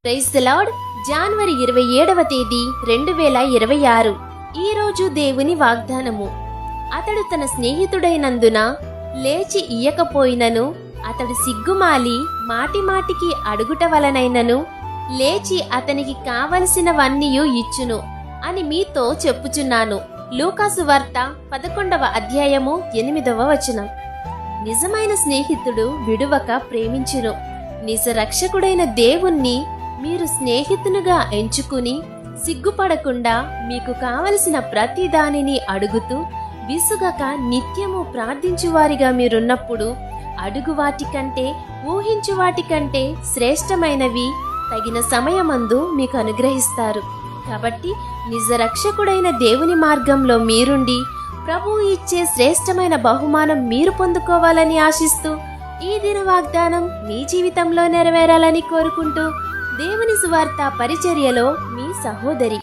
Praise the lord. జనవరి 27వ తేదీ 2026. ఈ రోజు దేవుని వాగ్దానము. అతడు తన స్నేహితుడైనందున లేచి ఇయ్యకపోయినను, అతడు సిగ్గుమాలి మాటిమాటికి అడుగుట వలనైనను లేచి అతనికి కావలసినవన్నీయు ఇచ్చును అని మీతో చెప్పుచున్నాను. లూకాసు వార్త 11వ అధ్యాయము 8వ వచనం. నిజమైన స్నేహితుడు విడువక ప్రేమించును. నిజ రక్షకుడైన దేవుణ్ణి మీరు స్నేహితునిగా ఎంచుకుని సిగ్గుపడకుండా మీకు కావలసిన ప్రతి దానిని అడుగుతూ విసుగక నిత్యము ప్రార్థించువారిగా మీరున్నప్పుడు అడుగు వాటికంటే ఊహించు వాటికంటే శ్రేష్టమైనవి తగిన సమయమందు మీకు అనుగ్రహిస్తారు. కాబట్టి నిజ రక్షకుడైన దేవుని మార్గంలో మీరుండి ప్రభువు ఇచ్చే శ్రేష్టమైన బహుమానం మీరు పొందుకోవాలని ఆశిస్తూ ఈ దిన వాగ్దానం మీ జీవితంలో నెరవేరాలని కోరుకుంటూ దేవుని సువార్త పరిచర్యలో మీ సహోదరి.